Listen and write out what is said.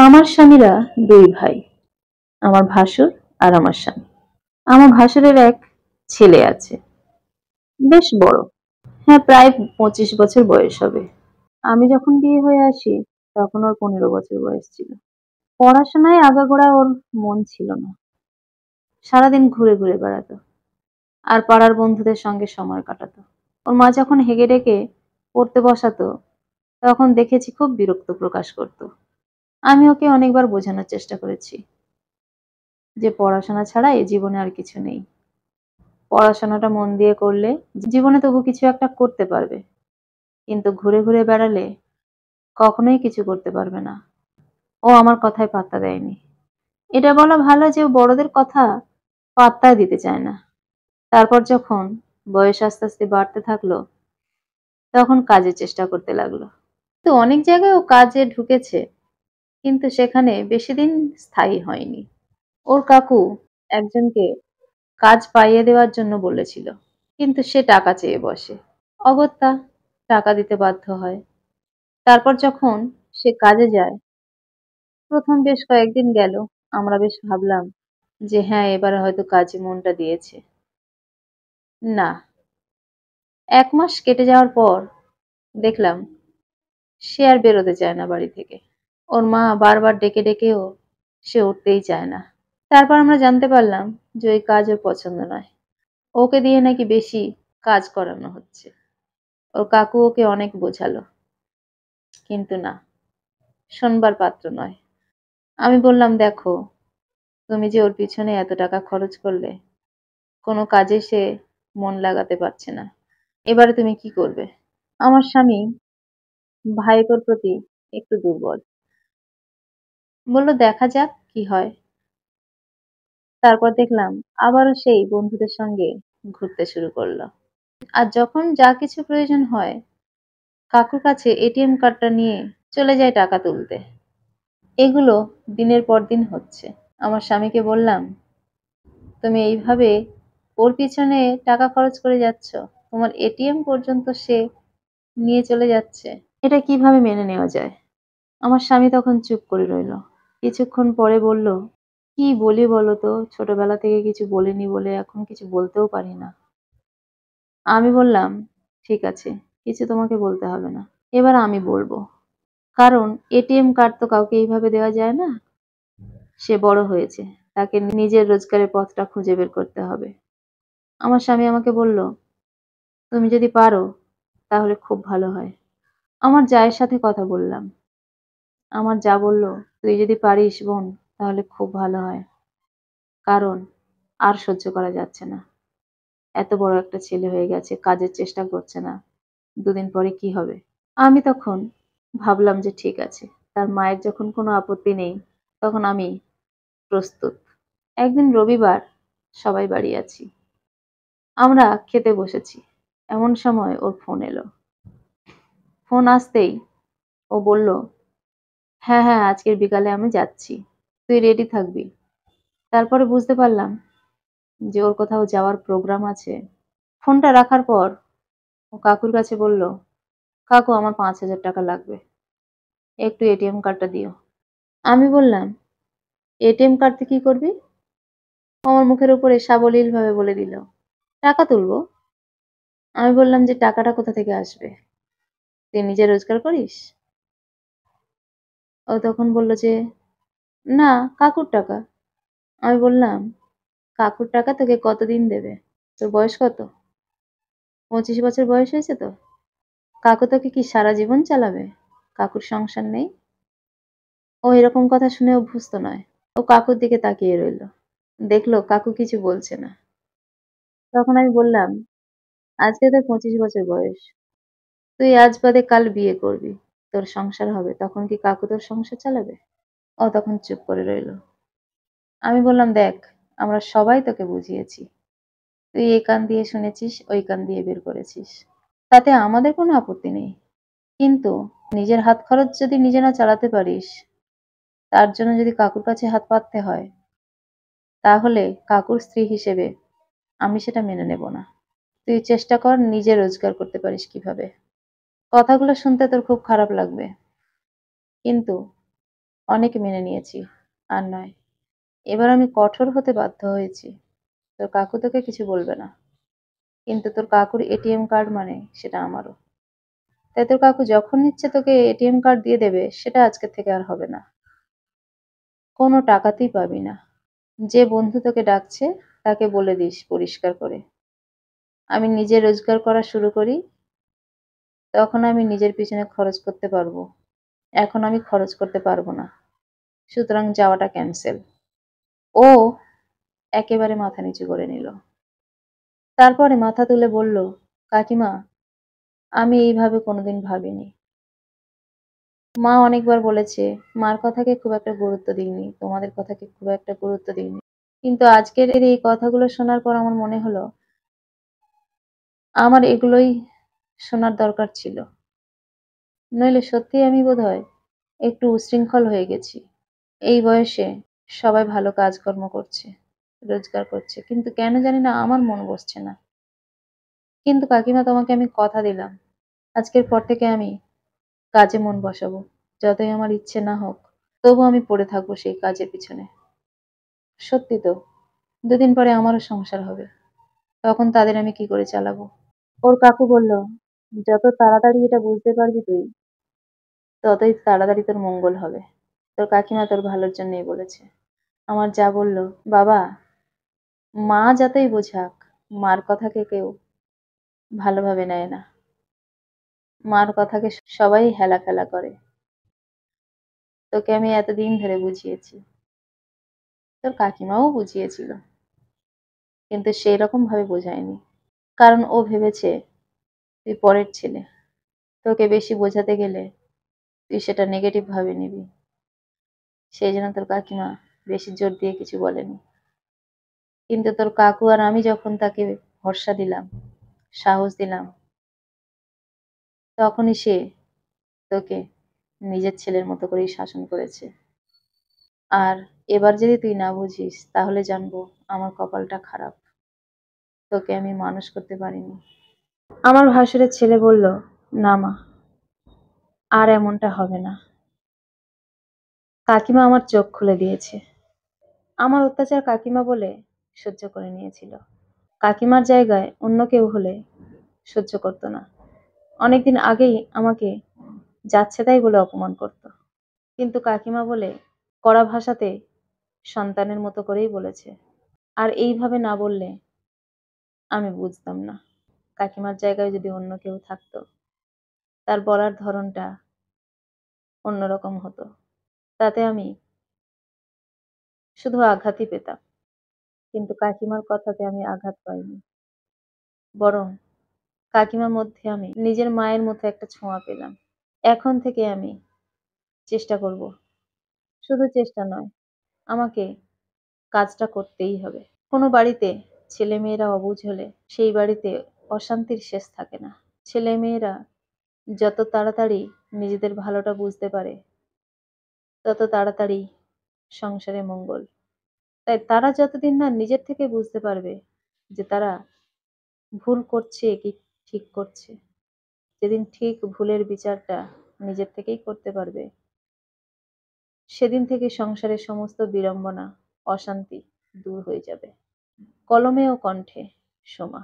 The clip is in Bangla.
আমার স্বামীরা দুই ভাই, আমার ভাসুর আর আমার স্বামী। আমার ভাসুরের এক ছেলে আছে, বেশ বড়। হ্যাঁ, প্রায় 25 বছর বয়স হবে। আমি যখন বিয়ে হয়ে আসি তখন ওর 15 বছর বয়স ছিল। পড়াশোনায় আগাগোড়া ওর মন ছিল না। সারাদিন ঘুরে ঘুরে বেড়াতো আর পাড়ার বন্ধুদের সঙ্গে সময় কাটাতো। ওর মা যখন হেগে ডেকে পড়তে বসাতো তখন দেখেছি খুব বিরক্ত প্রকাশ করতো। আমি ওকে অনেকবার বোঝানোর চেষ্টা করেছি যে পড়াশোনা ছাড়া এ জীবনে আর কিছু নেই। পড়াশোনাটা মন দিয়ে করলে জীবনে তবু কিছু একটা করতে পারবে, কিন্তু ঘুরে ঘুরে বেড়ালে কখনোই কিছু করতে পারবে না। ও আমার কথায় পাত্তা দেয়নি। এটা বলা ভালো যে ও বড়দের কথা পাত্তা দিতে চায় না। তারপর যখন বয়স আস্তে আস্তে বাড়তে থাকলো তখন কাজের চেষ্টা করতে লাগলো। তো অনেক জায়গায় ও কাজে ঢুকেছে, কিন্তু সেখানে বেশি দিন স্থায়ী হয়নি। ওর কাকু একজনকে কাজ পাইয়ে দেওয়ার জন্য বলেছিল, কিন্তু সে টাকা চেয়ে বসে। অগত্যা টাকা দিতে বাধ্য হয়। তারপর যখন সে কাজে যায়, প্রথম বেশ কয়েকদিন গেল, আমরা বেশ ভাবলাম যে হ্যাঁ, এবারে হয়তো কাজে মনটা দিয়েছে। না, 1 মাস কেটে যাওয়ার পর দেখলাম সে আর বেরোতে চায় না বাড়ি থেকে। ওর মা বারবার ডেকে ডেকেও সে উঠতেই চায় না। তারপর আমরা জানতে পারলাম যে ওই কাজ ওর পছন্দ নয়। ওকে দিয়ে নাকি বেশি কাজ করানো হচ্ছে। ওর কাকু ওকে অনেক বোঝালো, কিন্তু না, শোনবার পাত্র নয়। আমি বললাম, দেখো, তুমি যে ওর পিছনে এত টাকা খরচ করলে, কোনো কাজে সে মন লাগাতে পারছে না, এবারে তুমি কি করবে? আমার স্বামী ভাইপোর প্রতি একটু দুর্বল, বলল দেখা যাক কি হয়। তারপর দেখলাম আবারও সেই বন্ধুদের সঙ্গে ঘুরতে শুরু করলো। আর যখন যা কিছু প্রয়োজন হয় কাকুর কাছে এটিএম কার্ডটা নিয়ে চলে যায় টাকা তুলতে। এগুলো দিনের পর দিন হচ্ছে। আমার স্বামীকে বললাম, তুমি এইভাবে ওর পিছনে টাকা খরচ করে যাচ্ছ, তোমার এটিএম পর্যন্ত সে নিয়ে চলে যাচ্ছে, এটা কিভাবে মেনে নেওয়া যায়? আমার স্বামী তখন চুপ করে রইল। কিছুক্ষণ পরে বলল, কি বলি বলো তো, ছোটবেলা থেকে কিছু বলিনি বলে এখন কিছু বলতেও পারি না। আমি বললাম, ঠিক আছে, কিছু তোমাকে বলতে হবে না, এবার আমি বলবো। কারণ এটিএম কার্ড তো কাউকে এইভাবে দেওয়া যায় না। সে বড় হয়েছে, তাকে নিজের রোজগারের পথটা খুঁজে বের করতে হবে। আমার স্বামী আমাকে বলল, তুমি যদি পারো তাহলে খুব ভালো হয়। আমার জায়ের সাথে কথা বললাম। আমার যা বলল, তুই যদি পারিস বোন তাহলে খুব ভালো হয়, কারণ আর সহ্য করা যাচ্ছে না। এত বড় একটা ছেলে হয়ে গেছে, কাজের চেষ্টা করছে না, দুদিন পরে কি হবে? আমি তখন ভাবলাম যে ঠিক আছে, তার মায়ের যখন কোনো আপত্তি নেই তখন আমি প্রস্তুত। একদিন রবিবার, সবাই বাড়ি আছি, আমরা খেতে বসেছি, এমন সময় ওর ফোন এলো। ফোন আসতেই ও বলল, হ্যাঁ হ্যাঁ, আজকের বিকালে আমি যাচ্ছি, তুই রেডি থাকবি। তারপরে বুঝতে পারলাম যে ওর কোথাও যাওয়ার প্রোগ্রাম আছে। ফোনটা রাখার পর ও কাকুর কাছে বলল, কাকু, আমার 5,000 টাকা লাগবে, একটু এটিএম কার্ডটা দিও। আমি বললাম, এটিএম কার্ড দিয়ে কি করবি? ও আমার মুখের উপরে সাবলীল ভাবে বলে দিল, টাকা তুলবো। আমি বললাম যে টাকাটা কোথা থেকে আসবে, তুই নিজে রোজগার করিস? ও তখন বলল যে না, কাকুর টাকা। আমি বললাম, কাকুর টাকা তোকে কতদিন দেবে? তোর বয়স কত? 25 বছর বয়স হয়েছে তো? কাকু তোকে কি সারা জীবন চালাবে? কাকুর সংসার নেই? ও এরকম কথা শুনে অভ্যস্ত নয়। ও কাকুর দিকে তাকিয়ে রইল, দেখলো কাকু কিছু বলছে না। তখন আমি বললাম, আজকে তোর 25 বছর বয়স, তুই আজ বাদে কাল বিয়ে করবি, তোর সংসার হবে, তখন কি কাকু তোর সংসার চালাবে? ও তখন চুপ করে রইল। আমি বললাম, দেখ, আমরা সবাই তোকে বুঝিয়েছি, তুই এই কান দিয়ে শুনেছিস, ওই কান দিয়ে বের করেছিস, তাতে আমাদের কোনো আপত্তি নেই, কিন্তু নিজের হাত খরচ যদি নিজে না চালাতে পারিস, তার জন্য যদি কাকুর কাছে হাত পাততে হয়, তাহলে কাকুর স্ত্রী হিসেবে আমি সেটা মেনে নেব না। তুই চেষ্টা কর নিজে রোজগার করতে পারিস কিভাবে। কথাগুলো শুনতে তোর খুব খারাপ লাগবে, কিন্তু অনেক মেনে নিয়েছি, আর নয়। এবার আমি কঠোর হতে বাধ্য হয়েছি। তোর কাকু তোকে কিছু বলবে না, কিন্তু তোর কাকুর এটিএম কার্ড মানে সেটা আমারও। তাই তোর কাকু যখন ইচ্ছে তোকে এটিএম কার্ড দিয়ে দেবে, সেটা আজকে থেকে আর হবে না। কোনো টাকাতেই পাবি না। যে বন্ধু তোকে ডাকছে তাকে বলে দিস পরিষ্কার করে, আমি নিজে রোজগার করা শুরু করি, তখন আমি নিজের পিছনে খরচ করতে পারবো। এখন আমি খরচ করতে পারবো না, সুতরাং যাওয়াটা ক্যান্সেল। ও একেবারে মাথা নিচু করে নিল। তারপরে মাথা তুলে বলল, কাকিমা, আমি এইভাবে কোনোদিন ভাবিনি। মা অনেকবার বলেছে, মার কথাকে খুব একটা গুরুত্ব দিইনি, তোমাদের কথাকে খুব একটা গুরুত্ব দিইনি। কিন্তু আজকের এই কথাগুলো শোনার পর আমার মনে হলো আমার এগুলোই শোনার দরকার ছিল। নইলে সত্যিই আমি বোধহয় একটু উচ্ছৃঙ্খল হয়ে গেছি। এই বয়সে সবাই ভালো কাজকর্ম করছে, রোজগার করছে, কিন্তু কেন জানি না আমার মন বসছে না। কিন্তু কাকিমা, তোমাকে আমি কথা দিলাম, আজকের পর থেকে আমি কাজে মন বসাবো। যতই আমার ইচ্ছে না হোক, তবু আমি পড়ে থাকবো সেই কাজের পিছনে। সত্যি তো, দুদিন পরে আমারও সংসার হবে, তখন তাদের আমি কি করে চালাবো? ওর কাকু বলল, যত তাড়াতাড়ি এটা বুঝতে পারবি তুই, ততই তাড়াতাড়ি তোর মঙ্গল হবে। তোর কাকিমা তোর ভালোর জন্যই বলেছে। আমার যা বলল, বাবা, মা যতই বোঝাক, মার কথাকে কেউ ভালোভাবে নেয় না। মার কথাকে সবাই হেলা ফেলা করে। তোকে আমি এতদিন ধরে বুঝিয়েছি, তোর কাকিমাও বুঝিয়েছিল, কিন্তু সেই রকম ভাবে বোঝায়নি। কারণ ও ভেবেছে তুই পরের ছেলে, তোকে বেশি বোঝাতে গেলে তুই সেটা নেগেটিভ ভাবে নিবি। সেই জন্য তোর কাকিমা বেশি জোর দিয়ে কিছু বলেনি। কিন্তু তোর কাকু আর আমি যখন তাকে ভরসা দিলাম, সাহস দিলাম, তখনই সে তোকে নিজের ছেলের মতো করেই শাসন করেছে। আর এবার যদি তুই না বুঝিস, তাহলে জানবো আমার কপালটা খারাপ, তোকে আমি মানুষ করতে পারিনি। আমার ভাসুরের ছেলে বলল, না মা, আর এমনটা হবে না। কাকিমা আমার চোখ খুলে দিয়েছে। আমার অত্যাচার কাকিমা বলে সহ্য করে নিয়েছিল। কাকিমার জায়গায় অন্য কেউ হলে সহ্য করতো না। অনেকদিন আগেই আমাকে যাচ্ছে তাই বলে অপমান করত। কিন্তু কাকিমা বলে কড়া ভাষাতে সন্তানের মতো করেই বলেছে। আর এইভাবে না বললে আমি বুঝতাম না। কাকিমার জায়গায় যদি অন্য কেউ থাকতো, তার বলার ধরনটা অন্যরকম হতো। তাতে আমি শুধু আঘাতই পেতাম, কিন্তু কাকিমার কথাতে আমি আঘাত পাইনি। বরং কাকিমার মধ্যে আমি নিজের মায়ের মতো একটা ছোঁয়া পেলাম। এখন থেকে আমি চেষ্টা করব, শুধু চেষ্টা নয়, আমাকে কাজটা করতেই হবে। কোনো বাড়িতে ছেলেমেয়েরা অবুঝ হলে সেই বাড়িতে অশান্তির শেষ থাকে না। ছেলেমেয়েরা যত তাড়াতাড়ি নিজেদের ভালোটা বুঝতে পারে, তত তাড়াতাড়ি সংসারে মঙ্গল। তাই তারা যতদিন না নিজের থেকে বুঝতে পারবে যে তারা ভুল করছে কি ঠিক করছে, যেদিন ঠিক ভুলের বিচারটা নিজের থেকেই করতে পারবে, সেদিন থেকে সংসারের সমস্ত বিড়ম্বনা, অশান্তি দূর হয়ে যাবে। কলমে ও কণ্ঠে, সোমা।